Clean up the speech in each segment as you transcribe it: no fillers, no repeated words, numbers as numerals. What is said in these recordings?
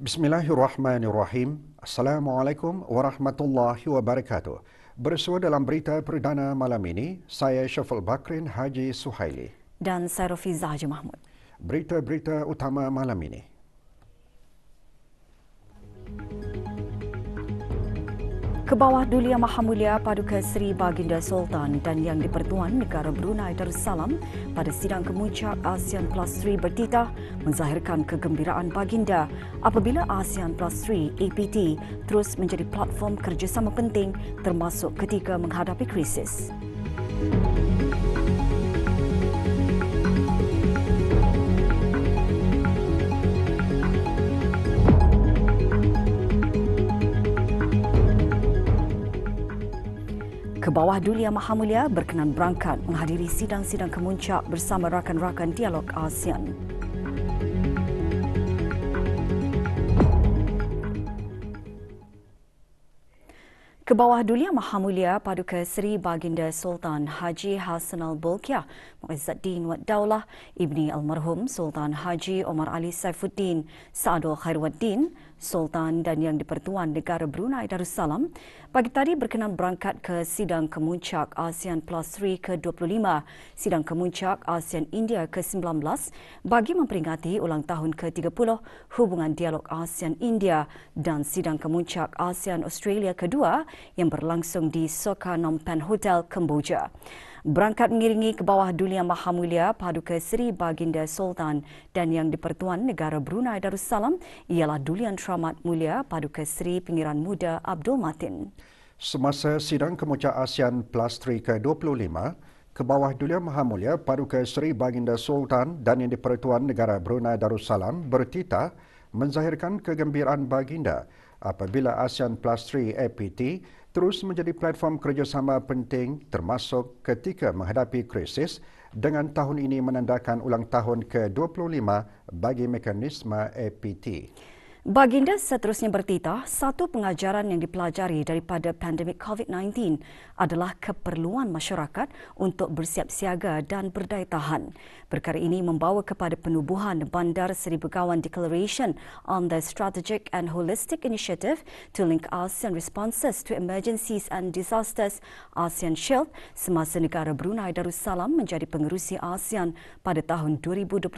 Bismillahirrahmanirrahim. Assalamualaikum warahmatullahi wabarakatuh. Bersua dalam berita perdana malam ini, saya Syaful Bakrin Haji Suhaili. Dan saya Rafiza Haji Mahmud. Berita-berita utama malam ini. Kebawah Duli Yang Maha Mulia Paduka Seri Baginda Sultan dan Yang di-Pertuan Negara Brunei Darussalam pada sidang kemuncak ASEAN Plus 3 bertitah menzahirkan kegembiraan Baginda apabila ASEAN Plus 3 APT terus menjadi platform kerjasama penting termasuk ketika menghadapi krisis. Kebawah Duli Yang Maha Mulia berkenan berangkat menghadiri sidang-sidang kemuncak bersama rakan-rakan dialog ASEAN. Kebawah Duli Yang Maha Mulia Paduka Seri Baginda Sultan Haji Hassanal Bolkiah Muizzaddin Wad Daulah Ibni Almarhum Sultan Haji Omar Ali Saifuddin Saadul Khairuddin Sultan dan Yang di-Pertuan Negara Brunei Darussalam pagi tadi berkenan berangkat ke sidang kemuncak ASEAN Plus 3 ke-25, sidang kemuncak ASEAN India ke-19 bagi memperingati ulang tahun ke-30 hubungan dialog ASEAN India dan sidang kemuncak ASEAN Australia kedua yang berlangsung di Soka Phnom Penh Hotel, Kemboja. Berangkat mengiringi Kebawah Duli Yang Maha Mulia Paduka Seri Baginda Sultan dan Yang di-Pertuan Negara Brunei Darussalam ialah Dulian Teramat Mulia Paduka Seri Pengiran Muda Abdul Matin. Semasa sidang kemuncak ASEAN Plus 3 ke-25, Kebawah Duli Yang Maha Mulia Paduka Seri Baginda Sultan dan Yang di-Pertuan Negara Brunei Darussalam bertitah menzahirkan kegembiraan Baginda apabila ASEAN Plus 3 APT terus menjadi platform kerjasama penting termasuk ketika menghadapi krisis dengan tahun ini menandakan ulang tahun ke-25 bagi mekanisme APT. Baginda seterusnya bertitah, satu pengajaran yang dipelajari daripada pandemik COVID-19 adalah keperluan masyarakat untuk bersiap siaga dan berdaya tahan. Perkara ini membawa kepada penubuhan Bandar Seri Begawan Declaration on the Strategic and Holistic Initiative to link ASEAN responses to emergencies and disasters ASEAN Shield semasa negara Brunei Darussalam menjadi pengerusi ASEAN pada tahun 2021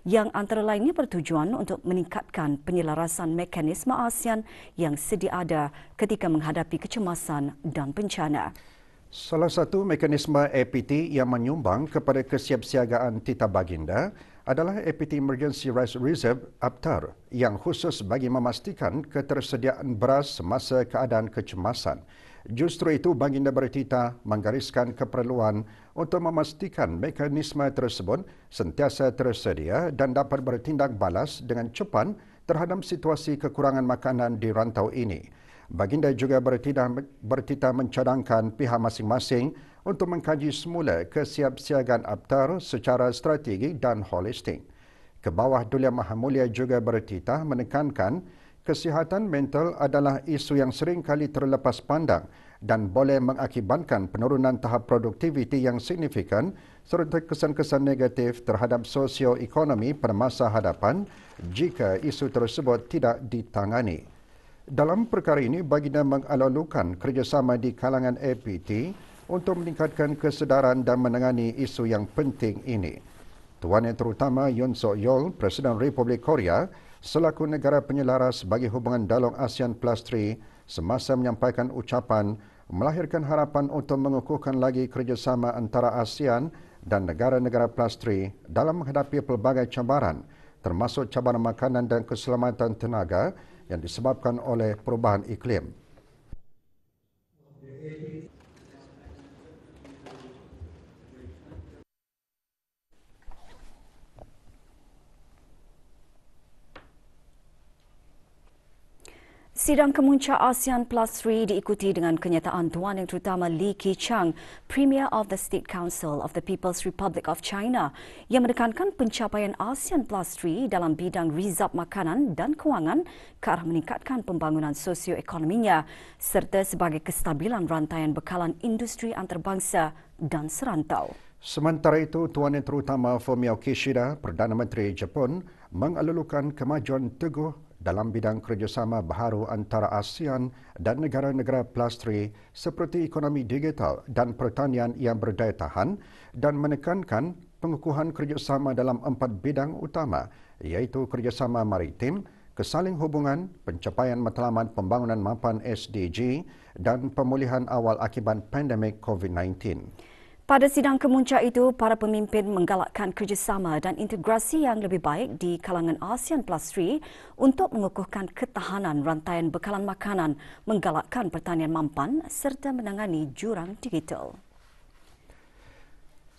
yang antara lainnya bertujuan untuk meningkatkan penyelarasan mekanisme ASEAN yang sedia ada ketika menghadapi kecemasan dan bencana. Salah satu mekanisme APT yang menyumbang kepada kesiapsiagaan Tita Baginda adalah APT Emergency Rice Reserve APTAR yang khusus bagi memastikan ketersediaan beras semasa keadaan kecemasan. Justru itu, Baginda bertitah menggariskan keperluan untuk memastikan mekanisme tersebut sentiasa tersedia dan dapat bertindak balas dengan cepat terhadap situasi kekurangan makanan di rantau ini. Baginda juga bertitah mencadangkan pihak masing-masing untuk mengkaji semula kesiapsiagaan APTAR secara strategi dan holistik. Kebawah Duli Yang Maha Mulia juga bertitah menekankan kesihatan mental adalah isu yang sering kali terlepas pandang dan boleh mengakibatkan penurunan tahap produktiviti yang signifikan serta kesan-kesan negatif terhadap sosioekonomi pada masa hadapan jika isu tersebut tidak ditangani. Dalam perkara ini, Baginda mengalulukan kerjasama di kalangan APT untuk meningkatkan kesedaran dan menangani isu yang penting ini. Tuan Yang Terutama Yoon Suk Yeol, Presiden Republik Korea, selaku negara penyelaras bagi hubungan dialog ASEAN Plus 3 semasa menyampaikan ucapan melahirkan harapan untuk mengukuhkan lagi kerjasama antara ASEAN dan negara-negara Plus 3 dalam menghadapi pelbagai cabaran termasuk cabaran makanan dan keselamatan tenaga yang disebabkan oleh perubahan iklim. Sidang kemuncak ASEAN Plus 3 diikuti dengan kenyataan Tuan Yang Terutama Lee Ki-chang, Premier of the State Council of the People's Republic of China, yang menekankan pencapaian ASEAN Plus 3 dalam bidang rizab makanan dan kewangan ke arah meningkatkan pembangunan sosioekonominya serta sebagai kestabilan rantaian bekalan industri antarabangsa dan serantau. Sementara itu, Tuan Yang Terutama Fumio Kishida, Perdana Menteri Jepun, mengalulukan kemajuan teguh dalam bidang kerjasama baharu antara ASEAN dan negara-negara PLUS3 seperti ekonomi digital dan pertanian yang berdaya tahan dan menekankan pengukuhan kerjasama dalam 4 bidang utama iaitu kerjasama maritim, kesaling hubungan, pencapaian matlamat pembangunan mapan SDG dan pemulihan awal akibat pandemik COVID-19. Pada sidang kemuncak itu, para pemimpin menggalakkan kerjasama dan integrasi yang lebih baik di kalangan ASEAN Plus 3 untuk mengukuhkan ketahanan rantaian bekalan makanan, menggalakkan pertanian mampan serta menangani jurang digital.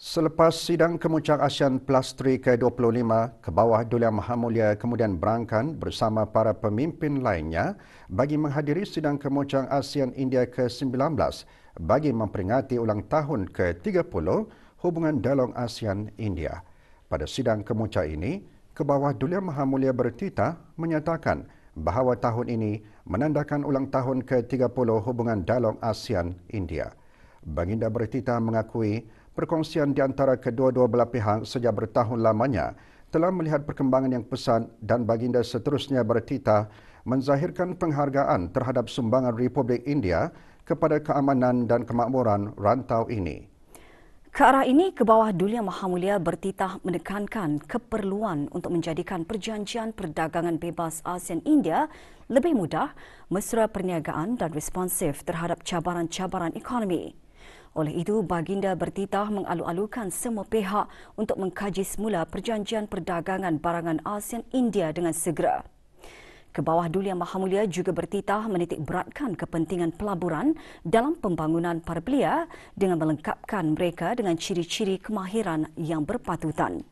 Selepas sidang kemuncak ASEAN Plus 3 ke-25, Kebawah Duli Yang Maha Mulia kemudian berangkat bersama para pemimpin lainnya bagi menghadiri sidang kemuncak ASEAN India ke-19 bagi memperingati ulang tahun ke-30 hubungan dialog ASEAN India. Pada sidang kemuncak ini, Kebawah Duli Yang Maha Mulia bertitah menyatakan bahawa tahun ini menandakan ulang tahun ke-30 hubungan dialog ASEAN India. Baginda bertitah mengakui perkongsian di antara kedua-dua belah pihak sejak bertahun lamanya telah melihat perkembangan yang pesat dan baginda seterusnya bertitah menzahirkan penghargaan terhadap sumbangan Republik India kepada keamanan dan kemakmuran rantau ini. Ke arah ini, Kebawah Duli Yang Maha Mulia bertitah menekankan keperluan untuk menjadikan perjanjian perdagangan bebas ASEAN India lebih mudah, mesra perniagaan dan responsif terhadap cabaran-cabaran ekonomi. Oleh itu, baginda bertitah mengalu-alukan semua pihak untuk mengkaji semula perjanjian perdagangan barangan ASEAN India dengan segera. Kebawah Duli Yang Maha Mulia juga bertitah menitik beratkan kepentingan pelaburan dalam pembangunan para belia dengan melengkapkan mereka dengan ciri-ciri kemahiran yang berpatutan.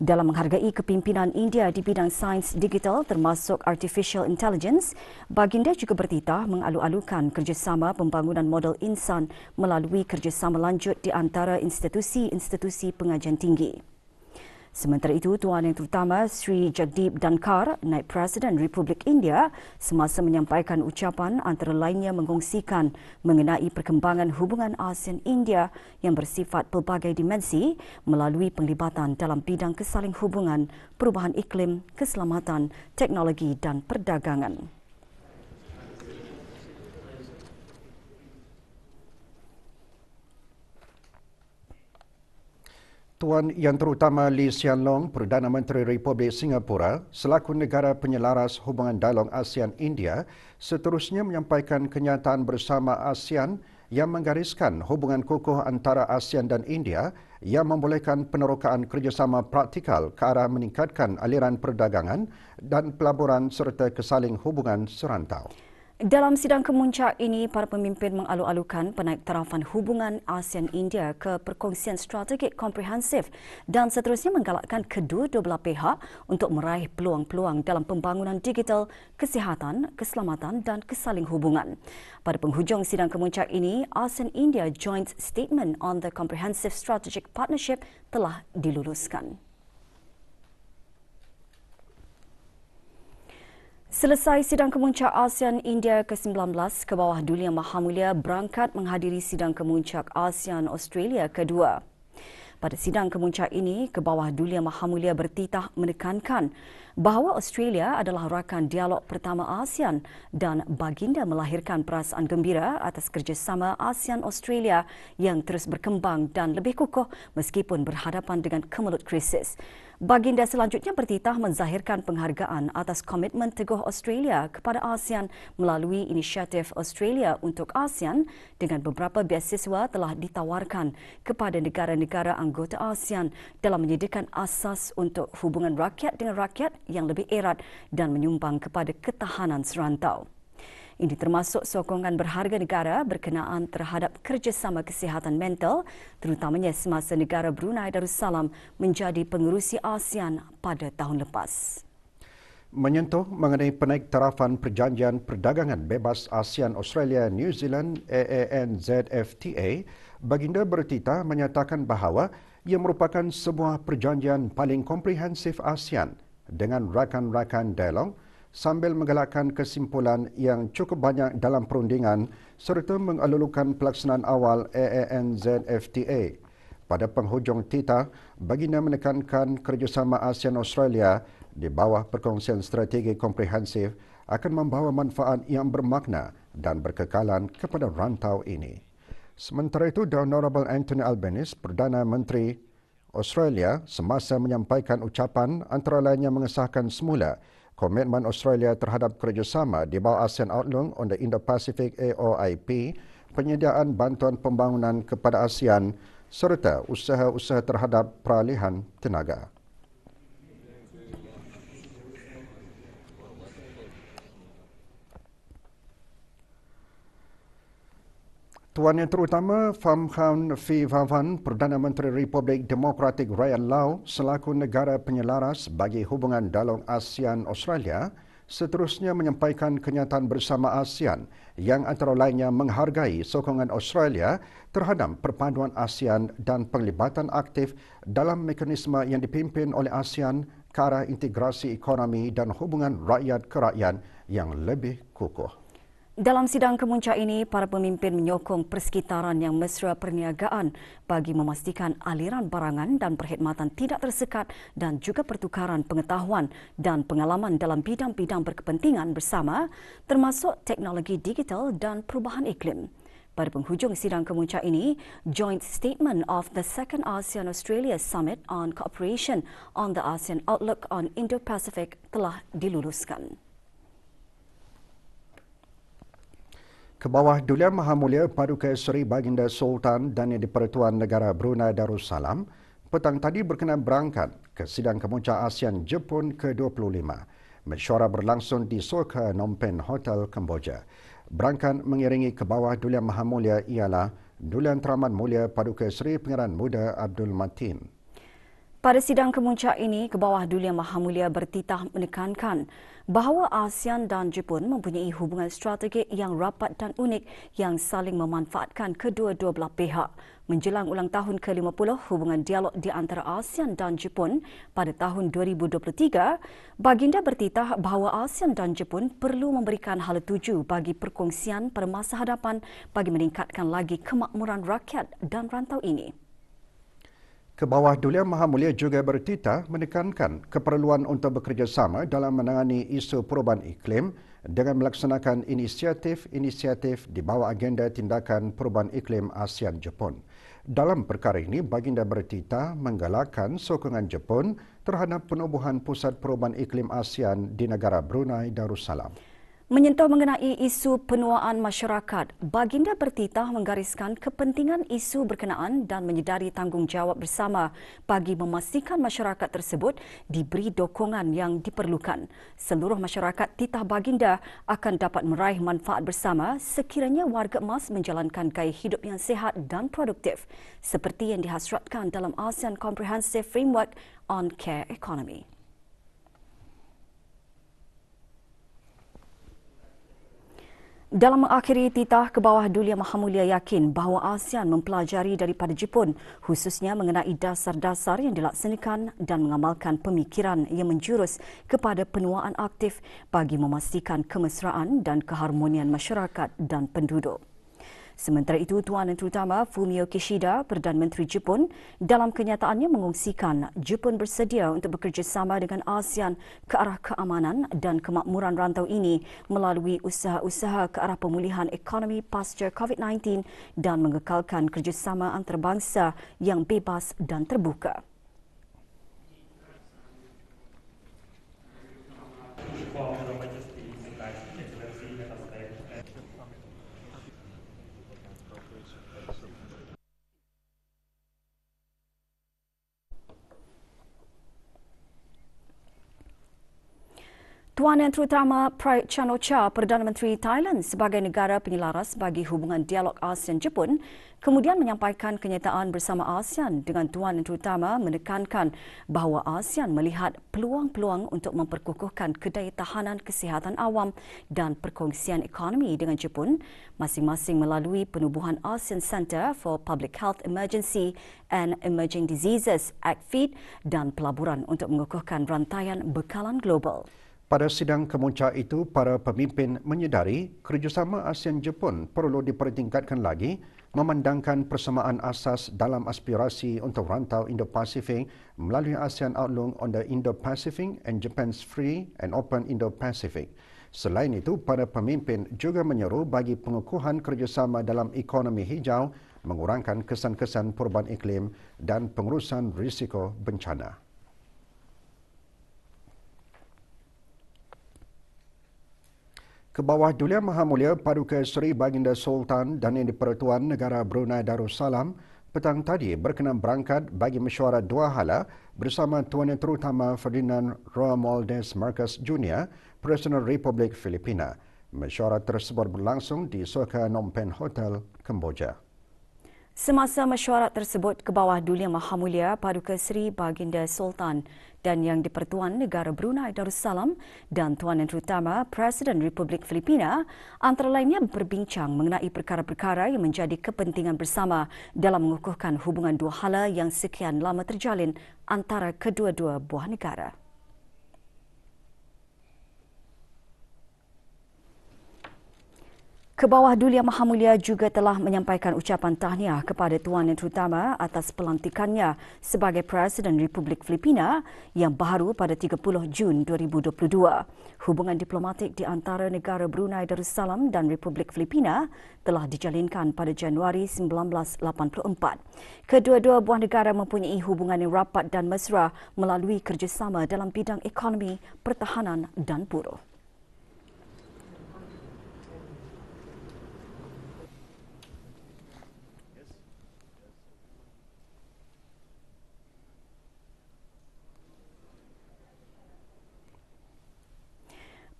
Dalam menghargai kepimpinan India di bidang sains digital termasuk artificial intelligence, baginda juga bertitah mengalu-alukan kerjasama pembangunan model insan melalui kerjasama lanjut di antara institusi-institusi pengajian tinggi. Sementara itu, Tuan Yang Terutama Sri Jagdeep Dhankar, Naib Presiden Republik India, semasa menyampaikan ucapan antara lainnya mengkongsikan mengenai perkembangan hubungan ASEAN-India yang bersifat pelbagai dimensi melalui penglibatan dalam bidang kesaling hubungan, perubahan iklim, keselamatan, teknologi dan perdagangan. Tuan Yang Terutama Lee Hsien Loong, Perdana Menteri Republik Singapura, selaku negara penyelaras hubungan dialog ASEAN-India, seterusnya menyampaikan kenyataan bersama ASEAN yang menggariskan hubungan kukuh antara ASEAN dan India yang membolehkan penerokaan kerjasama praktikal ke arah meningkatkan aliran perdagangan dan pelaburan serta kesaling hubungan serantau. Dalam sidang kemuncak ini, para pemimpin mengalu-alukan penaiktarafan hubungan ASEAN-India ke perkongsian strategik komprehensif dan seterusnya menggalakkan kedua-dua belah pihak untuk meraih peluang-peluang dalam pembangunan digital, kesihatan, keselamatan dan kesaling hubungan. Pada penghujung sidang kemuncak ini, ASEAN-India Joint Statement on the Comprehensive Strategic Partnership telah diluluskan. Selesai sidang kemuncak ASEAN India ke-19, Kebawah Duli Yang Maha Mulia berangkat menghadiri sidang kemuncak ASEAN Australia kedua. Pada sidang kemuncak ini, Kebawah Duli Yang Maha Mulia bertitah menekankan bahawa Australia adalah rakan dialog pertama ASEAN dan baginda melahirkan perasaan gembira atas kerjasama ASEAN-Australia yang terus berkembang dan lebih kukuh meskipun berhadapan dengan kemelut krisis. Baginda selanjutnya bertitah menzahirkan penghargaan atas komitmen teguh Australia kepada ASEAN melalui inisiatif Australia untuk ASEAN dengan beberapa beasiswa telah ditawarkan kepada negara-negara anggota ASEAN dalam menyediakan asas untuk hubungan rakyat dengan rakyat yang lebih erat dan menyumbang kepada ketahanan serantau. Ini termasuk sokongan berharga negara berkenaan terhadap kerjasama kesihatan mental, terutamanya semasa negara Brunei Darussalam menjadi pengerusi ASEAN pada tahun lepas. Menyentuh mengenai penaiktarafan Perjanjian Perdagangan Bebas ASEAN Australia New Zealand AANZFTA, baginda bertitah menyatakan bahawa ia merupakan sebuah perjanjian paling komprehensif ASEAN dengan rakan-rakan dialog sambil menggalakkan kesimpulan yang cukup banyak dalam perundingan serta mengalulukan pelaksanaan awal AANZFTA. Pada penghujung titah, baginda menekankan kerjasama ASEAN Australia di bawah perkongsian strategi komprehensif akan membawa manfaat yang bermakna dan berkekalan kepada rantau ini. Sementara itu, The Honourable Anthony Albanese, Perdana Menteri Australia, semasa menyampaikan ucapan antara lainnya mengesahkan semula komitmen Australia terhadap kerjasama di bawah ASEAN Outlook on the Indo-Pacific AOIP, penyediaan bantuan pembangunan kepada ASEAN serta usaha-usaha terhadap peralihan tenaga. Tuan Yang Terutama Pham Nhat Viphavanh, Perdana Menteri Republik Demokratik Rakyat Laos selaku negara penyelaras bagi hubungan dialog ASEAN-Australia, seterusnya menyampaikan kenyataan bersama ASEAN yang antara lainnya menghargai sokongan Australia terhadap perpaduan ASEAN dan penglibatan aktif dalam mekanisme yang dipimpin oleh ASEAN ke arah integrasi ekonomi dan hubungan rakyat ke rakyat yang lebih kukuh. Dalam sidang kemuncak ini, para pemimpin menyokong persekitaran yang mesra perniagaan bagi memastikan aliran barangan dan perkhidmatan tidak tersekat dan juga pertukaran pengetahuan dan pengalaman dalam bidang-bidang berkepentingan bersama termasuk teknologi digital dan perubahan iklim. Pada penghujung sidang kemuncak ini, Joint Statement of the Second ASEAN-Australia Summit on Cooperation on the ASEAN Outlook on Indo-Pacific telah diluluskan. Kebawah Duli Maha Mulia Paduka Seri Baginda Sultan dan Yang di-Pertuan Negara Brunei Darussalam petang tadi berkenan berangkat ke sidang kemuncak ASEAN Jepun ke-25. Mesyuarat berlangsung di Soka Phnom Penh Hotel Kemboja. Berangkat mengiringi Kebawah Duli Maha Mulia ialah Duli Teramat Mulia Paduka Seri Pangeran Muda Abdul Matin. Pada sidang kemuncak ini, Kebawah Duli Yang Maha Mulia bertitah menekankan bahawa ASEAN dan Jepun mempunyai hubungan strategik yang rapat dan unik yang saling memanfaatkan kedua-dua belah pihak. Menjelang ulang tahun ke-50 hubungan dialog di antara ASEAN dan Jepun pada tahun 2023, Baginda bertitah bahawa ASEAN dan Jepun perlu memberikan hala tuju bagi perkongsian pada masa hadapan bagi meningkatkan lagi kemakmuran rakyat dan rantau ini. Kebawah Duli Yang Maha Mulia juga bertitah menekankan keperluan untuk bekerjasama dalam menangani isu perubahan iklim dengan melaksanakan inisiatif-inisiatif di bawah agenda tindakan perubahan iklim ASEAN-Jepun. Dalam perkara ini, Baginda bertitah menggalakkan sokongan Jepun terhadap penubuhan pusat perubahan iklim ASEAN di negara Brunei Darussalam. Menyentuh mengenai isu penuaan masyarakat, Baginda bertitah menggariskan kepentingan isu berkenaan dan menyedari tanggungjawab bersama bagi memastikan masyarakat tersebut diberi dukungan yang diperlukan. Seluruh masyarakat titah Baginda akan dapat meraih manfaat bersama sekiranya warga emas menjalankan gaya hidup yang sihat dan produktif seperti yang dihasratkan dalam ASEAN Comprehensive Framework on Care Economy. Dalam mengakhiri titah, Kebawah Duli Yang Maha Mulia yakin bahawa ASEAN mempelajari daripada Jepun khususnya mengenai dasar-dasar yang dilaksanakan dan mengamalkan pemikiran yang menjurus kepada penuaan aktif bagi memastikan kemesraan dan keharmonian masyarakat dan penduduk. Sementara itu, Tuan Yang Terutama Fumio Kishida, Perdana Menteri Jepun, dalam kenyataannya mengungsikan Jepun bersedia untuk bekerjasama dengan ASEAN ke arah keamanan dan kemakmuran rantau ini melalui usaha-usaha ke arah pemulihan ekonomi pasca COVID-19 dan mengekalkan kerjasama antarabangsa yang bebas dan terbuka. Tuan Yang Terutama Prayut Chan-o-cha, Perdana Menteri Thailand sebagai negara penyelaras bagi hubungan dialog ASEAN-Jepun, kemudian menyampaikan kenyataan bersama ASEAN dengan Tuan Yang Terutama menekankan bahawa ASEAN melihat peluang-peluang untuk memperkukuhkan kedayatahanan kesihatan awam dan perkongsian ekonomi dengan Jepun, masing-masing melalui penubuhan ASEAN Centre for Public Health Emergency and Emerging Diseases (ACFED) dan pelaburan untuk mengukuhkan rantaian bekalan global. Pada sidang kemuncak itu, para pemimpin menyedari kerjasama ASEAN-Jepun perlu dipertingkatkan lagi memandangkan persamaan asas dalam aspirasi untuk rantau Indo-Pasifik melalui ASEAN Outlook on the Indo-Pacific and Japan's Free and Open Indo-Pacific. Selain itu, para pemimpin juga menyeru bagi pengukuhan kerjasama dalam ekonomi hijau, mengurangkan kesan-kesan perubahan iklim dan pengurusan risiko bencana. Kebawah Duli Maha Mulia Paduka Seri Baginda Sultan dan Yang di-Pertuan Negara Brunei Darussalam petang tadi berkenan berangkat bagi mesyuarat dua hala bersama Tuan Yang Terutama Ferdinand Romualdez Marcos Jr., Presiden Republik Filipina. Mesyuarat tersebut berlangsung di Soka Phnom Penh Hotel, Kemboja. Semasa mesyuarat tersebut, Kebawah Duli Maha Mulia Paduka Seri Baginda Sultan dan Yang di-Pertuan Negara Brunei Darussalam dan Tuan Yang Terutama Presiden Republik Filipina antara lainnya berbincang mengenai perkara-perkara yang menjadi kepentingan bersama dalam mengukuhkan hubungan dua hala yang sekian lama terjalin antara kedua-dua buah negara. Kebawah Duli Yang Maha Mulia juga telah menyampaikan ucapan tahniah kepada Tuan Yang Terutama atas pelantikannya sebagai Presiden Republik Filipina yang baru pada 30 Jun 2022. Hubungan diplomatik di antara negara Brunei Darussalam dan Republik Filipina telah dijalinkan pada Januari 1984. Kedua-dua buah negara mempunyai hubungan yang rapat dan mesra melalui kerjasama dalam bidang ekonomi, pertahanan dan buruh.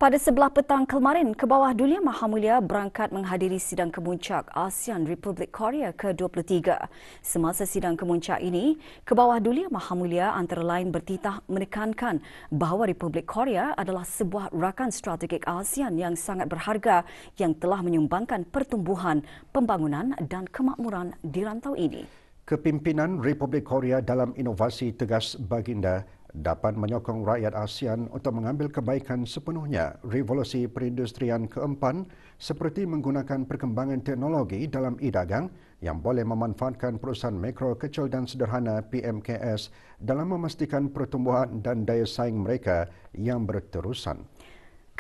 Pada sebelah petang kemarin, Kebawah Duli Maha Mulia berangkat menghadiri sidang kemuncak ASEAN Republik Korea ke-23. Semasa sidang kemuncak ini, Kebawah Duli Maha Mulia antara lain bertitah menekankan bahawa Republik Korea adalah sebuah rakan strategik ASEAN yang sangat berharga yang telah menyumbangkan pertumbuhan, pembangunan dan kemakmuran di rantau ini. Kepimpinan Republik Korea dalam inovasi tegas Baginda dapat menyokong rakyat ASEAN untuk mengambil kebaikan sepenuhnya revolusi perindustrian keempat seperti menggunakan perkembangan teknologi dalam e-dagang yang boleh memanfaatkan perusahaan mikro, kecil dan sederhana PMKS dalam memastikan pertumbuhan dan daya saing mereka yang berterusan.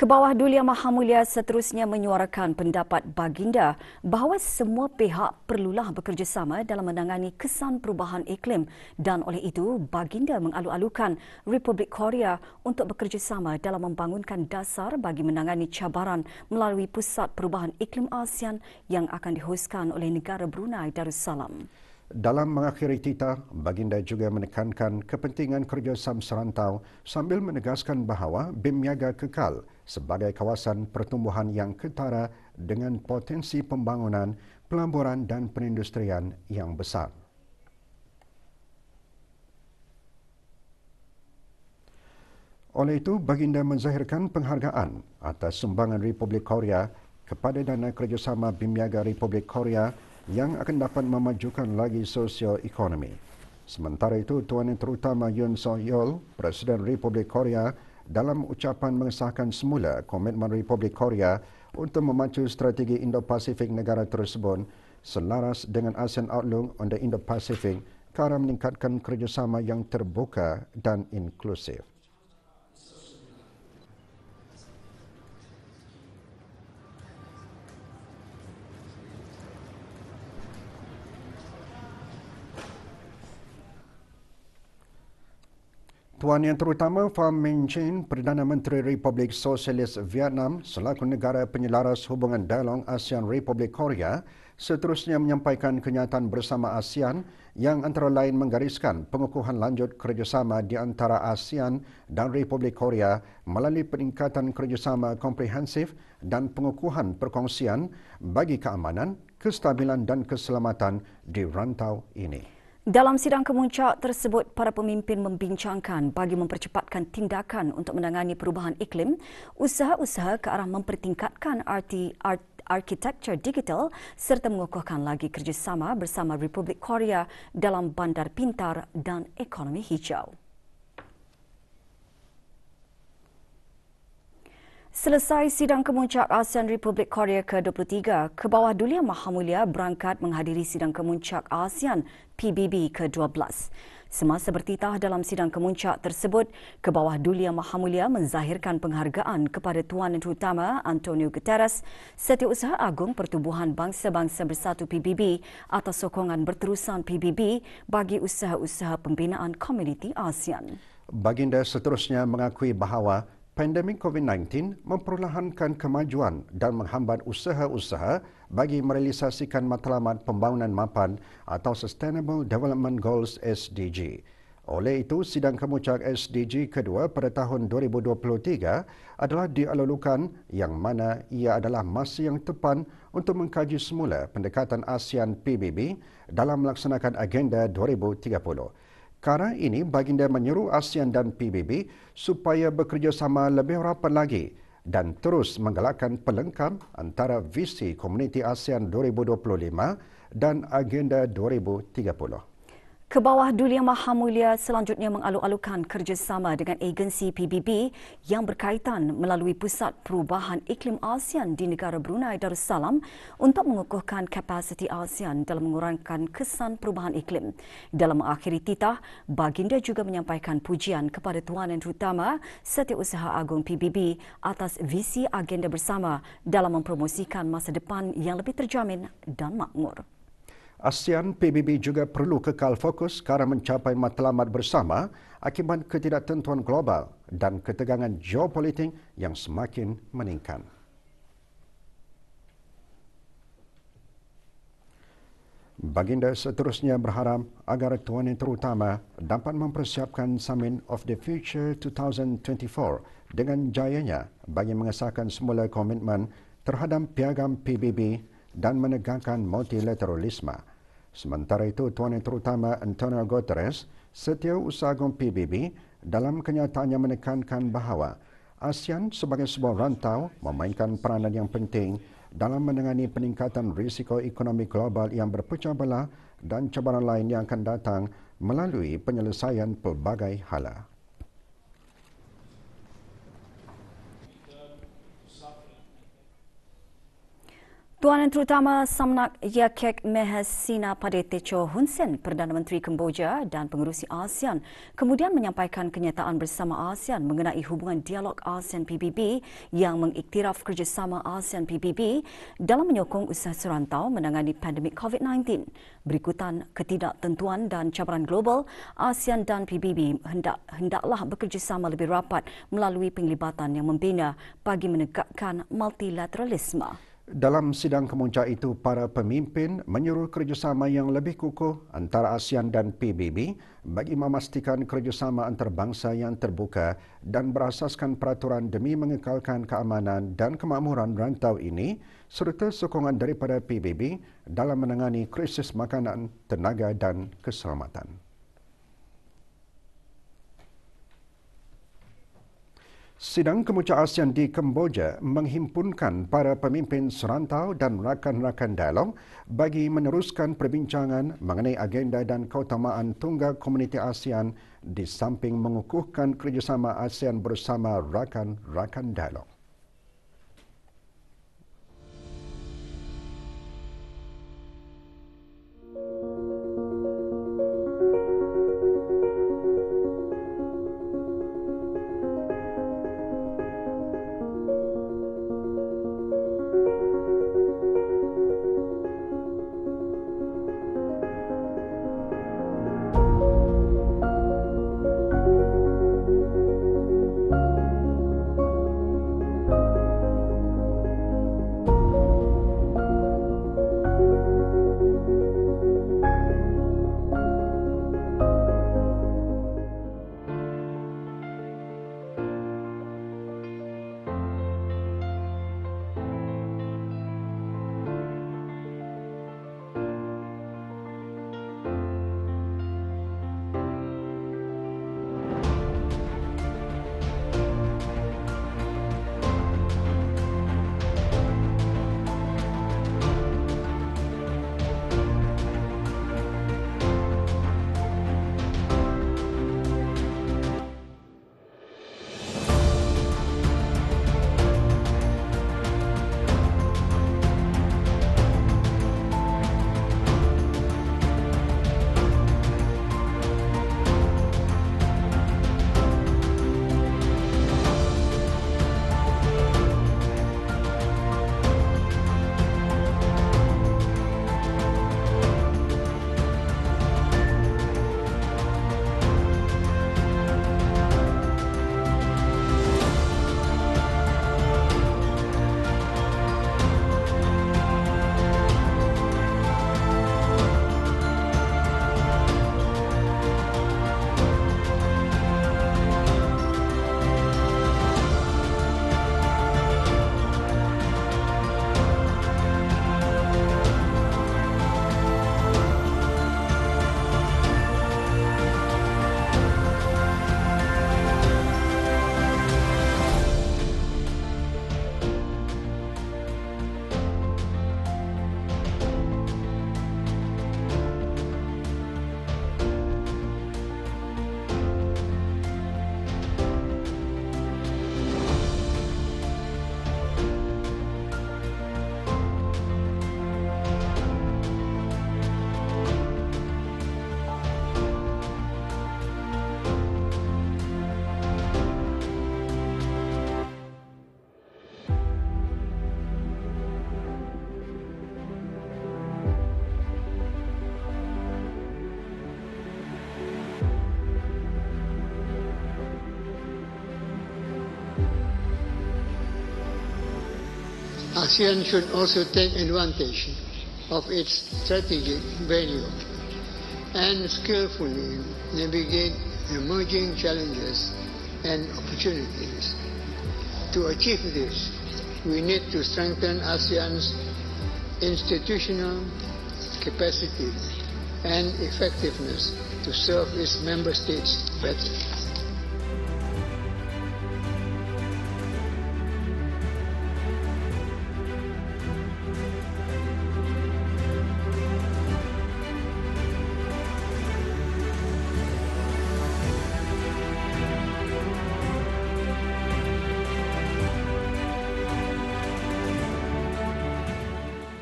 Kebawah Duli Yang Maha Mulia seterusnya menyuarakan pendapat Baginda bahawa semua pihak perlulah bekerjasama dalam menangani kesan perubahan iklim dan oleh itu Baginda mengalu-alukan Republik Korea untuk bekerjasama dalam membangunkan dasar bagi menangani cabaran melalui Pusat Perubahan Iklim ASEAN yang akan dihoskan oleh negara Brunei Darussalam. Dalam mengakhiri titah, Baginda juga menekankan kepentingan kerjasama serantau sambil menegaskan bahawa BIM-Niaga kekal sebagai kawasan pertumbuhan yang ketara dengan potensi pembangunan, pelaburan dan perindustrian yang besar. Oleh itu, Baginda menzahirkan penghargaan atas sumbangan Republik Korea kepada dana kerjasama BIM-Niaga Republik Korea yang akan dapat memajukan lagi sosioekonomi. Sementara itu, Tuan Yang Terutama Yoon Suk-yeol, Presiden Republik Korea, dalam ucapan mengesahkan semula komitmen Republik Korea untuk memacu strategi Indo-Pasifik negara tersebut selaras dengan ASEAN Outlook on the Indo-Pacific ke arah meningkatkan kerjasama yang terbuka dan inklusif. Tuan Yang Terutama Pham Minh Chinh, Perdana Menteri Republik Sosialis Vietnam selaku negara penyelaras hubungan dialog ASEAN Republik Korea seterusnya menyampaikan kenyataan bersama ASEAN yang antara lain menggariskan pengukuhan lanjut kerjasama di antara ASEAN dan Republik Korea melalui peningkatan kerjasama komprehensif dan pengukuhan perkongsian bagi keamanan, kestabilan dan keselamatan di rantau ini. Dalam sidang kemuncak tersebut, para pemimpin membincangkan bagi mempercepatkan tindakan untuk menangani perubahan iklim, usaha-usaha ke arah mempertingkatkan arkitektur digital serta mengukuhkan lagi kerjasama bersama Republik Korea dalam bandar pintar dan ekonomi hijau. Selesai sidang kemuncak ASEAN Republik Korea ke-23, Kebawah Dulia Maha Mulia berangkat menghadiri sidang kemuncak ASEAN PBB ke-12. Semasa bertitah dalam sidang kemuncak tersebut, Kebawah Dulia Maha Mulia menzahirkan penghargaan kepada Tuan Menteri Utama Antonio Guterres, Setiausaha Agung Pertubuhan Bangsa-Bangsa Bersatu PBB atas sokongan berterusan PBB bagi usaha-usaha pembinaan komuniti ASEAN. Baginda seterusnya mengakui bahawa pandemik COVID-19 memperlahankan kemajuan dan menghambat usaha-usaha bagi merealisasikan matlamat pembangunan mapan atau Sustainable Development Goals SDG. Oleh itu, sidang kemuncak SDG kedua pada tahun 2023 adalah dialulukan yang mana ia adalah masa yang tepat untuk mengkaji semula pendekatan ASEAN PBB dalam melaksanakan agenda 2030. Kerana ini, Baginda menyeru ASEAN dan PBB supaya bekerjasama lebih rapat lagi dan terus menggalakkan pelengkap antara visi Komuniti ASEAN 2025 dan Agenda 2030. Kebawah Dulia Maha Mulia selanjutnya mengalu-alukan kerjasama dengan agensi PBB yang berkaitan melalui Pusat Perubahan Iklim ASEAN di negara Brunei Darussalam untuk mengukuhkan kapasiti ASEAN dalam mengurangkan kesan perubahan iklim. Dalam mengakhiri titah, Baginda juga menyampaikan pujian kepada Tuan Menteri Utama Setiausaha Agung PBB atas visi agenda bersama dalam mempromosikan masa depan yang lebih terjamin dan makmur. ASEAN PBB juga perlu kekal fokus ke arah mencapai matlamat bersama akibat ketidaktentuan global dan ketegangan geopolitik yang semakin meningkat. Baginda seterusnya berharap agar Tuan Menteri Utama dapat mempersiapkan Summit of the Future 2024 dengan jayanya bagi mengesahkan semula komitmen terhadap piagam PBB dan menegakkan multilateralisme. Sementara itu, Tuan Menteri Utama Antonio Guterres, Setiausaha Agung PBB, dalam kenyataannya menekankan bahawa ASEAN sebagai sebuah rantau memainkan peranan yang penting dalam menangani peningkatan risiko ekonomi global yang berpecah belah dan cabaran lain yang akan datang melalui penyelesaian pelbagai hala. Tuan Menteri Utama Samnak Yakek Mahesina Padetecho Hun Sen, Perdana Menteri Kemboja dan pengerusi ASEAN kemudian menyampaikan kenyataan bersama ASEAN mengenai hubungan dialog ASEAN PBB yang mengiktiraf kerjasama ASEAN PBB dalam menyokong usaha serantau menangani pandemik COVID-19. Berikutan ketidaktentuan dan cabaran global, ASEAN dan PBB hendaklah bekerjasama lebih rapat melalui penglibatan yang membina bagi menegakkan multilateralisme. Dalam sidang kemuncak itu, para pemimpin menyuruh kerjasama yang lebih kukuh antara ASEAN dan PBB bagi memastikan kerjasama antarabangsa yang terbuka dan berasaskan peraturan demi mengekalkan keamanan dan kemakmuran rantau ini serta sokongan daripada PBB dalam menangani krisis makanan, tenaga dan keselamatan. Sidang kemuncak ASEAN di Kemboja menghimpunkan para pemimpin serantau dan rakan-rakan dialog bagi meneruskan perbincangan mengenai agenda dan keutamaan tunggal komuniti ASEAN di samping mengukuhkan kerjasama ASEAN bersama rakan-rakan dialog. ASEAN should also take advantage of its strategic value and skillfully navigate emerging challenges and opportunities. To achieve this, we need to strengthen ASEAN's institutional capacity and effectiveness to serve its member states better.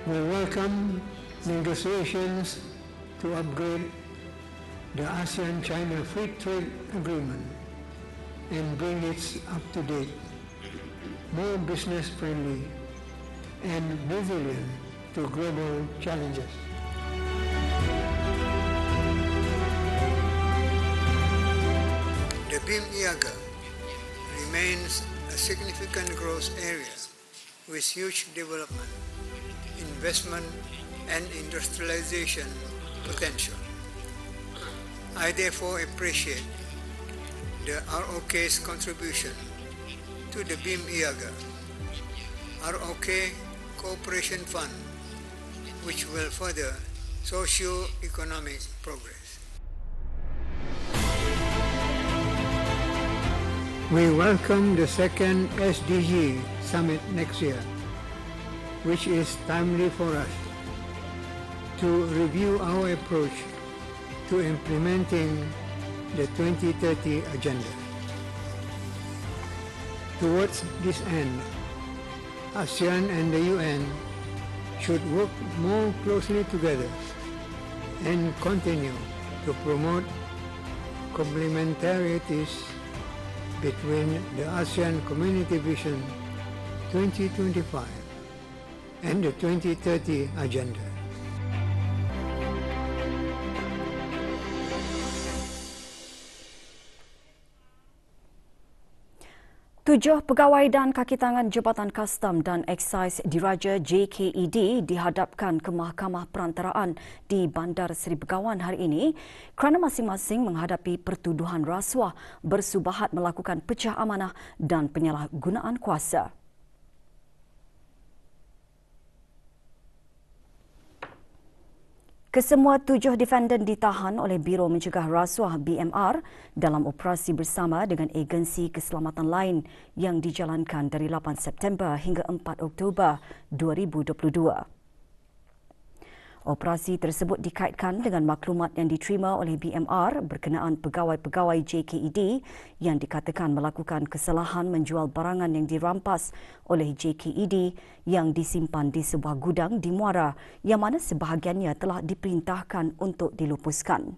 We welcome negotiations to upgrade the ASEAN-China Free Trade Agreement and bring it up to date, more business-friendly and resilient to global challenges. The BIM-IAGA remains a significant growth area with huge development, investment and industrialization potential. I therefore appreciate the ROK's contribution to the BIM-IAGA, ROK Cooperation Fund, which will further socio-economic progress. We welcome the second SDG Summit next year, which is timely for us to review our approach to implementing the 2030 Agenda. Towards this end, ASEAN and the UN should work more closely together and continue to promote complementarities between the ASEAN Community Vision 2025 and the 2030 Agenda. Tujuh pegawai dan kaki tangan Jabatan Kastam dan Eksais Diraja JKED dihadapkan ke Mahkamah Perantaraan di Bandar Seri Begawan hari ini kerana masing-masing menghadapi pertuduhan rasuah bersubahat melakukan pecah amanah dan penyalahgunaan kuasa. Kesemua tujuh defendant ditahan oleh Biro Mencegah Rasuah BMR dalam operasi bersama dengan agensi keselamatan lain yang dijalankan dari 8 September hingga 4 Oktober 2022. Operasi tersebut dikaitkan dengan maklumat yang diterima oleh BMR berkenaan pegawai-pegawai JKED yang dikatakan melakukan kesalahan menjual barangan yang dirampas oleh JKED yang disimpan di sebuah gudang di Muara yang mana sebahagiannya telah diperintahkan untuk dilupuskan.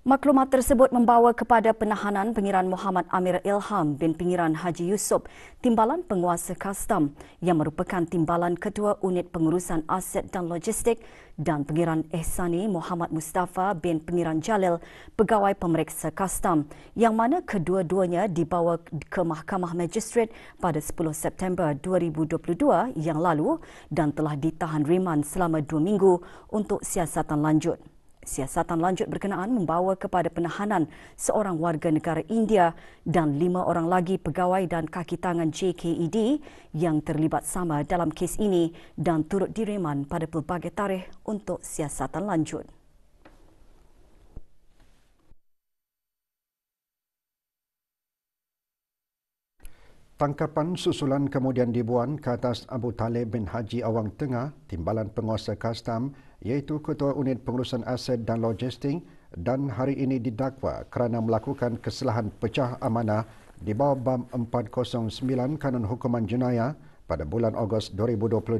Maklumat tersebut membawa kepada penahanan Pengiran Muhammad Amir Ilham bin Pengiran Haji Yusof, Timbalan Penguasa Kastam yang merupakan Timbalan Ketua Unit Pengurusan Aset dan Logistik dan Pengiran Ehsani Muhammad Mustafa bin Pengiran Jalil, Pegawai Pemeriksa Kastam yang mana kedua-duanya dibawa ke Mahkamah Magistrate pada 10 September 2022 yang lalu dan telah ditahan riman selama 2 minggu untuk siasatan lanjut. Siasatan lanjut berkenaan membawa kepada penahanan seorang warga negara India dan 5 orang lagi pegawai dan kaki tangan JKED yang terlibat sama dalam kes ini dan turut direman pada pelbagai tarikh untuk siasatan lanjut. Tangkapan susulan kemudian dibuat ke atas Abu Talib bin Haji Awang Tengah, Timbalan Penguasa Kastam iaitu Ketua Unit Pengurusan Aset dan Logistik dan hari ini didakwa kerana melakukan kesalahan pecah amanah di bawah Bab 409 Kanun Hukuman Jenayah pada bulan Ogos 2022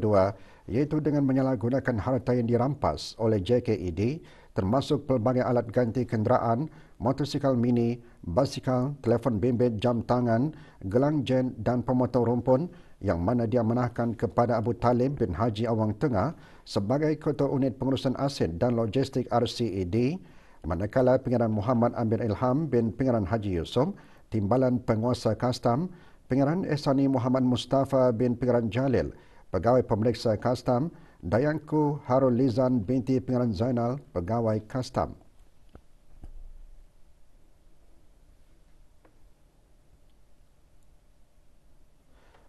iaitu dengan menyalahgunakan harta yang dirampas oleh JKED termasuk pelbagai alat ganti kenderaan, motosikal mini, basikal, telefon bimbit, jam tangan, gelang jen dan pemotor rumpun yang mana diamanahkan kepada Abu Talib bin Haji Awang Tengah sebagai Ketua Unit Pengurusan Aset dan Logistik RCED Manakala Pengeran Muhammad Amir Ilham bin Pengeran Haji Yusof, Timbalan Penguasa Kastam, Pengeran Ehsani Muhammad Mustafa bin Pengeran Jalil, Pegawai Pemeriksa Kastam, Dayangku Harul Lizan binti Pengeran Zainal, Pegawai Kastam.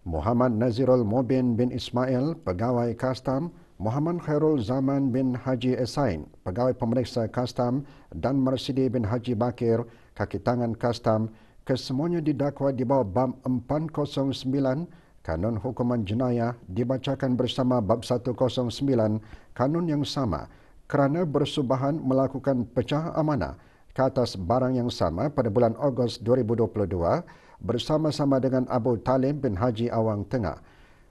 Muhammad Nazirul Mubin bin Ismail, Pegawai Kastam, Muhammad Khairul Zaman bin Haji Esain, Pegawai Pemeriksa Kastam dan Marsidi bin Haji Bakir, Kaki Tangan Kastam, kesemuanya didakwa di bawah bab 409 Kanun Hukuman Jenayah dibacakan bersama bab 109 Kanun yang sama kerana bersubahan melakukan pecah amanah ke atas barang yang sama pada bulan Ogos 2022 bersama-sama dengan Abu Talib bin Haji Awang Tengah.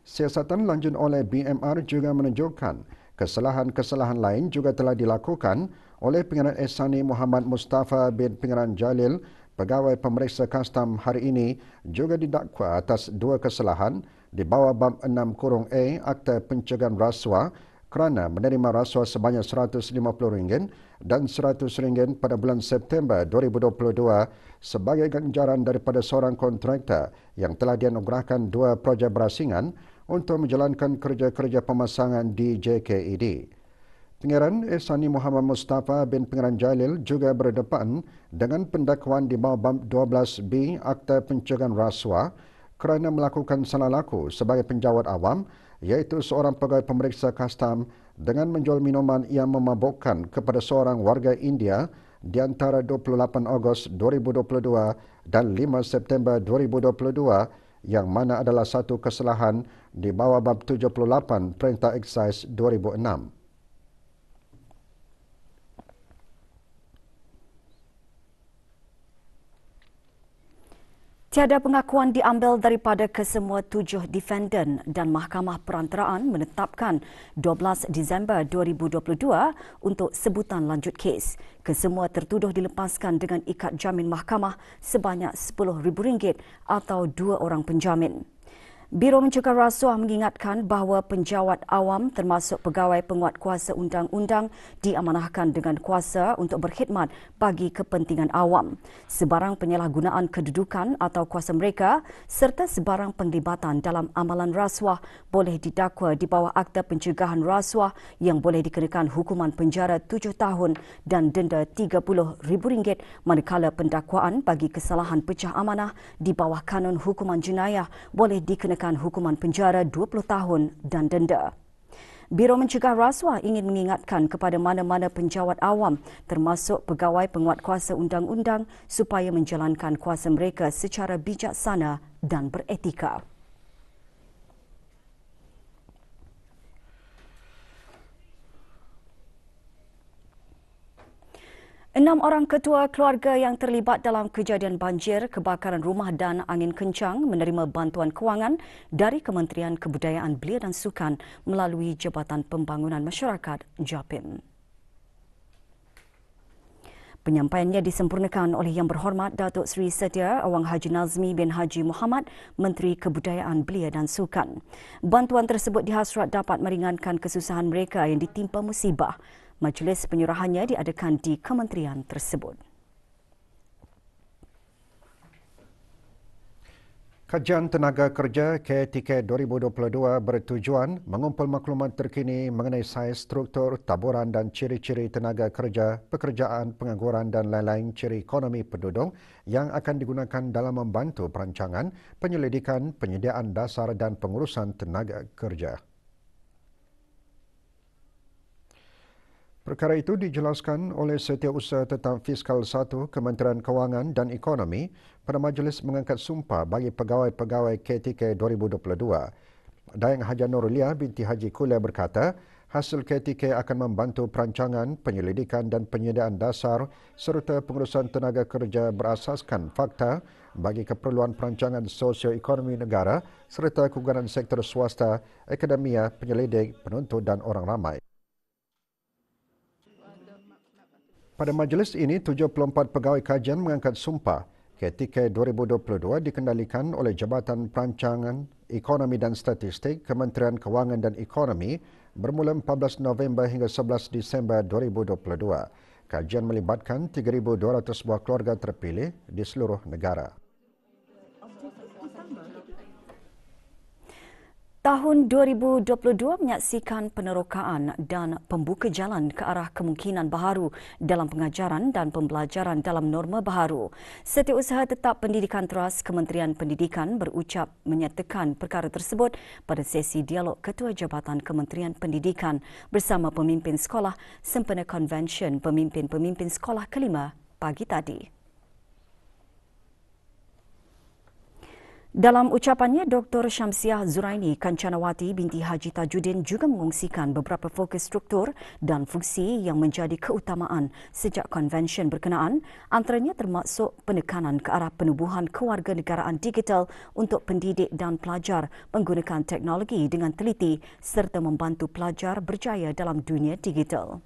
Siasatan lanjut oleh BMR juga menunjukkan kesalahan-kesalahan lain juga telah dilakukan oleh Pengeran Ehsani Muhammad Mustafa bin Pengeran Jalil, Pegawai Pemeriksa Kastam hari ini juga didakwa atas dua kesalahan di bawah bab 6(a) Akta Pencegahan Rasuah kerana menerima rasuah sebanyak RM150 dan RM100 pada bulan September 2022 sebagai ganjaran daripada seorang kontraktor yang telah dianugerahkan dua projek berasingan untuk menjalankan kerja-kerja pemasangan di JKED. Pengeran Ehsani Muhammad Mustafa bin Pengeran Jalil juga berdepan dengan pendakwaan di bawah bab 12B Akta Pencegahan Rasuah kerana melakukan salah laku sebagai penjawat awam, iaitu seorang pegawai pemeriksa kastam dengan menjual minuman yang memabukkan kepada seorang warga India di antara 28 Ogos 2022 dan 5 September 2022 yang mana adalah satu kesalahan di bawah bab 78 Perintah Eksaise 2006. Tiada pengakuan diambil daripada kesemua tujuh defendant dan Mahkamah Perantaraan menetapkan 12 Disember 2022 untuk sebutan lanjut kes. Kesemua tertuduh dilepaskan dengan ikat jamin mahkamah sebanyak RM10,000 atau 2 orang penjamin. Biro Mencegah Rasuah mengingatkan bahawa penjawat awam termasuk pegawai penguat kuasa undang-undang diamanahkan dengan kuasa untuk berkhidmat bagi kepentingan awam. Sebarang penyalahgunaan kedudukan atau kuasa mereka serta sebarang penglibatan dalam amalan rasuah boleh didakwa di bawah Akta Pencegahan Rasuah yang boleh dikenakan hukuman penjara 7 tahun dan denda RM30,000 manakala pendakwaan bagi kesalahan pecah amanah di bawah Kanun Hukuman Jenayah boleh dikenakan hukuman penjara 20 tahun dan denda. Biro Mencegah Rasuah ingin mengingatkan kepada mana-mana penjawat awam termasuk pegawai penguat kuasa undang-undang supaya menjalankan kuasa mereka secara bijaksana dan beretika. 6 orang ketua keluarga yang terlibat dalam kejadian banjir, kebakaran rumah dan angin kencang menerima bantuan kewangan dari Kementerian Kebudayaan Belia dan Sukan melalui Jabatan Pembangunan Masyarakat JAPIM. Penyampaiannya disempurnakan oleh Yang Berhormat Datuk Seri Setia Awang Haji Nazmi bin Haji Muhammad, Menteri Kebudayaan Belia dan Sukan. Bantuan tersebut dihasrat dapat meringankan kesusahan mereka yang ditimpa musibah. Majlis penyerahannya diadakan di kementerian tersebut. Kajian Tenaga Kerja KTK 2022 bertujuan mengumpul maklumat terkini mengenai saiz, struktur, taburan dan ciri-ciri tenaga kerja, pekerjaan, pengangguran dan lain-lain ciri ekonomi penduduk yang akan digunakan dalam membantu perancangan, penyelidikan, penyediaan dasar dan pengurusan tenaga kerja. Perkara itu dijelaskan oleh Setiausaha Tetap Fiskal 1 Kementerian Kewangan dan Ekonomi pada majlis mengangkat sumpah bagi pegawai-pegawai KTK 2022. Dayang Haja Nurulia binti Haji Kulia berkata, hasil KTK akan membantu perancangan, penyelidikan dan penyediaan dasar serta pengurusan tenaga kerja berasaskan fakta bagi keperluan perancangan sosioekonomi negara serta kegugaran sektor swasta, akademia, penyelidik, penuntut dan orang ramai. Pada majlis ini, 74 pegawai kajian mengangkat sumpah. KTK 2022 dikendalikan oleh Jabatan Perancangan Ekonomi dan Statistik Kementerian Kewangan dan Ekonomi bermula 14 November hingga 11 Disember 2022. Kajian melibatkan 3,200 buah keluarga terpilih di seluruh negara. Tahun 2022 menyaksikan penerokaan dan pembuka jalan ke arah kemungkinan baharu dalam pengajaran dan pembelajaran dalam norma baharu. Setiausaha Tetap Pendidikan Teras Kementerian Pendidikan berucap menyatakan perkara tersebut pada sesi dialog Ketua Jabatan Kementerian Pendidikan bersama pemimpin sekolah sempena Konvensyen Pemimpin-Pemimpin Sekolah kelima pagi tadi. Dalam ucapannya, Dr. Syamsiah Zuraini Kancanawati binti Haji Tajuddin juga mengongsikan beberapa fokus struktur dan fungsi yang menjadi keutamaan sejak konvensyen berkenaan, antaranya termasuk penekanan ke arah penubuhan kewarganegaraan digital untuk pendidik dan pelajar menggunakan teknologi dengan teliti serta membantu pelajar berjaya dalam dunia digital.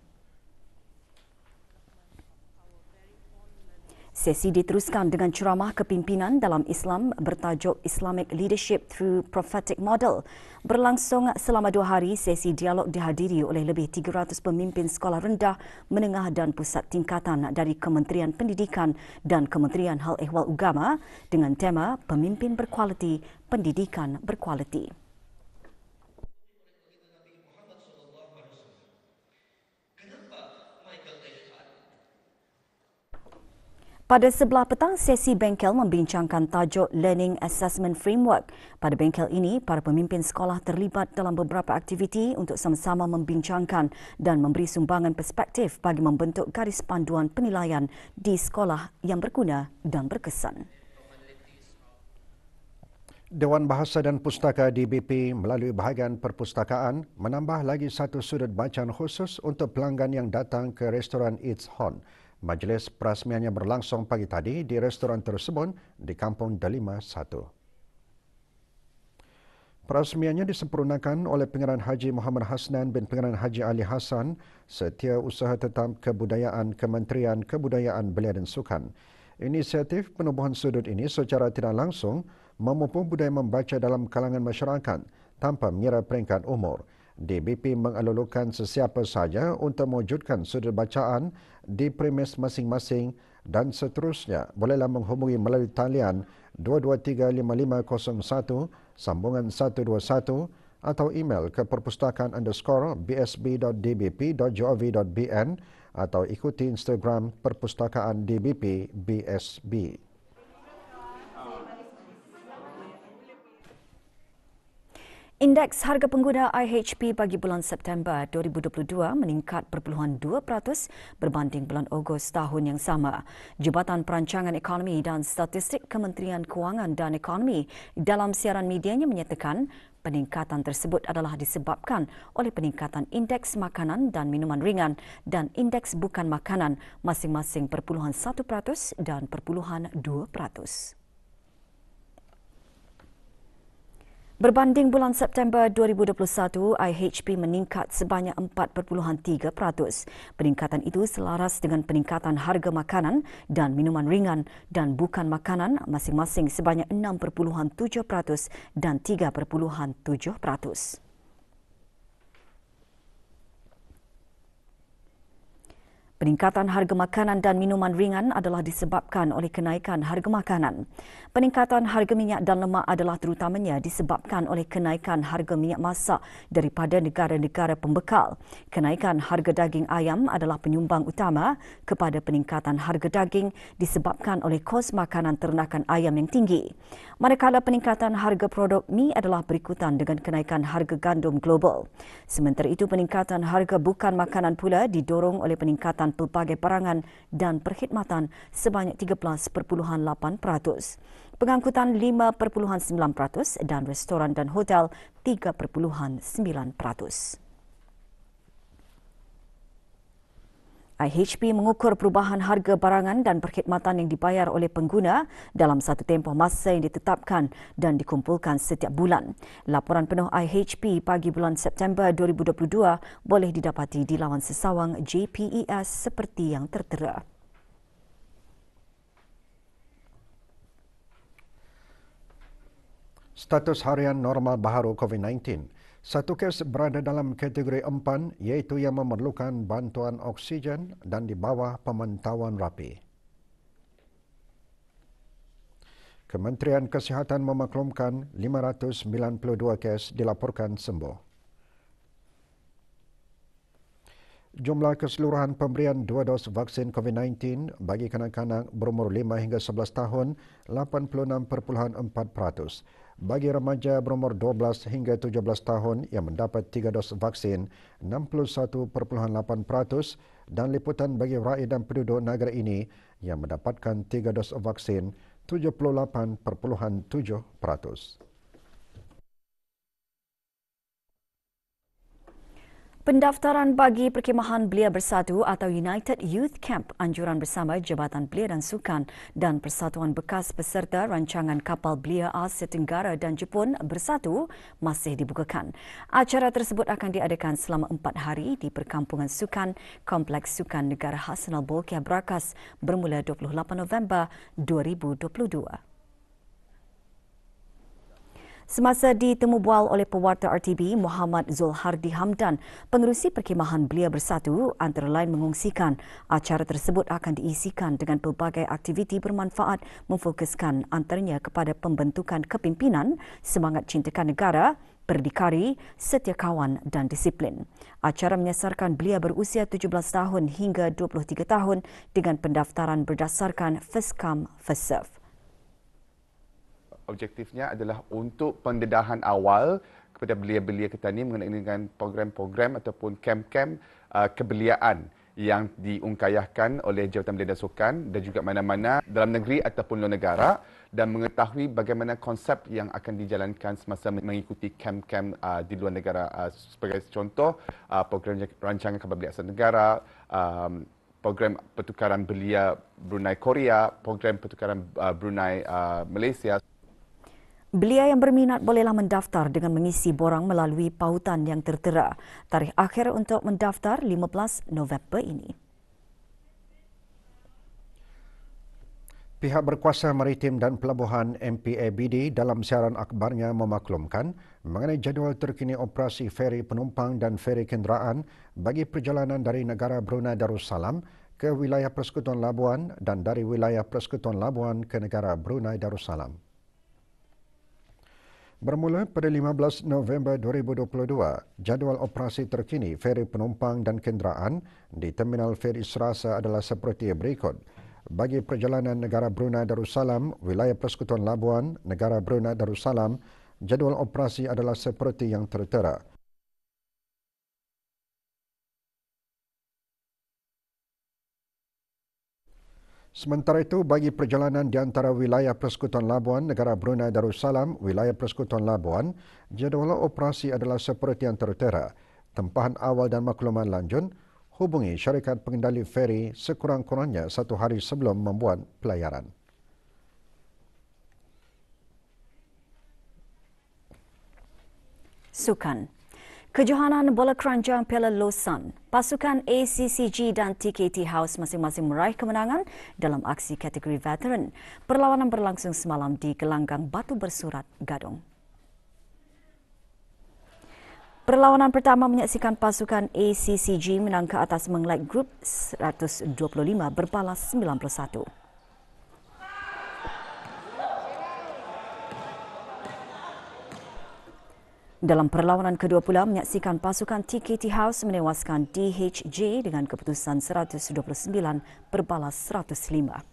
Sesi diteruskan dengan ceramah kepimpinan dalam Islam bertajuk Islamic Leadership Through Prophetic Model. Berlangsung selama 2 hari, sesi dialog dihadiri oleh lebih 300 pemimpin sekolah rendah, menengah dan pusat tingkatan dari Kementerian Pendidikan dan Kementerian Hal Ehwal Agama dengan tema Pemimpin Berkualiti, Pendidikan Berkualiti. Pada sebelah petang, sesi bengkel membincangkan tajuk Learning Assessment Framework. Pada bengkel ini, para pemimpin sekolah terlibat dalam beberapa aktiviti untuk sama-sama membincangkan dan memberi sumbangan perspektif bagi membentuk garis panduan penilaian di sekolah yang berguna dan berkesan. Dewan Bahasa dan Pustaka DBP melalui bahagian perpustakaan menambah lagi satu sudut bacaan khusus untuk pelanggan yang datang ke restoran It's Hon. Majlis perasmiannya berlangsung pagi tadi di restoran tersebut di Kampung Delima 1. Perasmiannya disempurnakan oleh Pengarah Haji Muhammad Hasnan bin Pengarah Haji Ali Hassan, Setiausaha Tetap Kebudayaan Kementerian Kebudayaan Belia dan Sukan. Inisiatif penubuhan sudut ini secara tidak langsung memupuk budaya membaca dalam kalangan masyarakat tanpa mengira peringkat umur. DBP mengalulukan sesiapa saja untuk mewujudkan sudut bacaan di premis masing-masing dan seterusnya bolehlah menghubungi melalui talian 2235501 sambungan 121 atau email ke perpustakaan_bsb.dbp.gov.bn atau ikuti Instagram Perpustakaan DBP BSB. Indeks harga pengguna IHP bagi bulan September 2022 meningkat 0.2% berbanding bulan Ogos tahun yang sama. Jabatan Perancangan Ekonomi dan Statistik Kementerian Kewangan dan Ekonomi dalam siaran medianya menyatakan peningkatan tersebut adalah disebabkan oleh peningkatan indeks makanan dan minuman ringan dan indeks bukan makanan masing-masing 0.1% dan 0.2%. Berbanding bulan September 2021, IHP meningkat sebanyak 4.3%. Peningkatan itu selaras dengan peningkatan harga makanan dan minuman ringan dan bukan makanan masing-masing sebanyak 6.7% dan 3.7%. Peningkatan harga makanan dan minuman ringan adalah disebabkan oleh kenaikan harga makanan. Peningkatan harga minyak dan lemak adalah terutamanya disebabkan oleh kenaikan harga minyak masak daripada negara-negara pembekal. Kenaikan harga daging ayam adalah penyumbang utama kepada peningkatan harga daging disebabkan oleh kos makanan ternakan ayam yang tinggi. Manakala peningkatan harga produk mi adalah berikutan dengan kenaikan harga gandum global. Sementara itu, peningkatan harga bukan makanan pula didorong oleh peningkatan pelbagai barangan dan perkhidmatan sebanyak 13.8%, pengangkutan 5.9% dan restoran dan hotel 3.9%. IHP mengukur perubahan harga barangan dan perkhidmatan yang dibayar oleh pengguna dalam satu tempoh masa yang ditetapkan dan dikumpulkan setiap bulan. Laporan penuh IHP pagi bulan September 2022 boleh didapati di laman sesawang JPES seperti yang tertera. Status harian normal baharu COVID-19. Satu kes berada dalam kategori 4 iaitu yang memerlukan bantuan oksigen dan di bawah pemantauan rapi. Kementerian Kesihatan memaklumkan 592 kes dilaporkan sembuh. Jumlah keseluruhan pemberian 2 dos vaksin COVID-19 bagi kanak-kanak berumur 5 hingga 11 tahun 86.4%. Bagi remaja berumur 12 hingga 17 tahun yang mendapat 3 dos vaksin 61.8% dan liputan bagi rakyat dan penduduk negara ini yang mendapatkan 3 dos vaksin 78.7%. Pendaftaran bagi Perkhemahan Belia Bersatu atau United Youth Camp anjuran bersama Jabatan Belia dan Sukan dan Persatuan Bekas Peserta Rancangan Kapal Belia Asia Tenggara dan Jepun Bersatu masih dibukakan. Acara tersebut akan diadakan selama 4 hari di Perkampungan Sukan Kompleks Sukan Negara Hassanal Bolkiah Brakas bermula 28 November 2022. Semasa ditemu bual oleh pewarta RTB Muhammad Zulhardi Hamdan, pengerusi Perkhemahan Belia Bersatu antara lain mengungsikan acara tersebut akan diisikan dengan pelbagai aktiviti bermanfaat memfokuskan antaranya kepada pembentukan kepimpinan, semangat cintakan negara, berdikari, setia kawan dan disiplin. Acara menyasarkan belia berusia 17 tahun hingga 23 tahun dengan pendaftaran berdasarkan first come, first serve. Objektifnya adalah untuk pendedahan awal kepada belia-belia Ketani mengenai dengan program-program ataupun kem-kem kebeliaan yang diungkayahkan oleh Jabatan Belia dan Sukan dan juga mana-mana dalam negeri ataupun luar negara dan mengetahui bagaimana konsep yang akan dijalankan semasa mengikuti kem-kem di luar negara. Sebagai contoh, program rancangan Kapal Belia Asia Tenggara, program pertukaran belia Brunei Korea, program pertukaran Brunei Malaysia. Belia yang berminat bolehlah mendaftar dengan mengisi borang melalui pautan yang tertera. Tarikh akhir untuk mendaftar 15 November ini. Pihak Berkuasa Maritim dan Pelabuhan MPABD dalam siaran akhbarnya memaklumkan mengenai jadual terkini operasi feri penumpang dan feri kenderaan bagi perjalanan dari negara Brunei Darussalam ke wilayah Persekutuan Labuan dan dari wilayah Persekutuan Labuan ke negara Brunei Darussalam. Bermula pada 15 November 2022, jadual operasi terkini feri penumpang dan kenderaan di Terminal Feri Serasa adalah seperti berikut. Bagi perjalanan negara Brunei Darussalam, wilayah Persekutuan Labuan, negara Brunei Darussalam, jadual operasi adalah seperti yang tertera. Sementara itu, bagi perjalanan di antara wilayah Persekutuan Labuan, negara Brunei Darussalam, wilayah Persekutuan Labuan, jadual operasi adalah seperti yang tertera. Tempahan awal dan makluman lanjut, hubungi syarikat pengendali feri sekurang-kurangnya 1 hari sebelum membuat pelayaran. Sukan. Kejohanan bola keranjang Piala Lausanne, pasukan ACCG dan TKT House masing-masing meraih kemenangan dalam aksi kategori veteran. Perlawanan berlangsung semalam di gelanggang Batu Bersurat, Gadong. Perlawanan pertama menyaksikan pasukan ACCG menang ke atas Menglek Group 125 berbalas 91. Dalam perlawanan kedua pula menyaksikan pasukan TKT House menewaskan DHJ dengan keputusan 129 berbalas 105.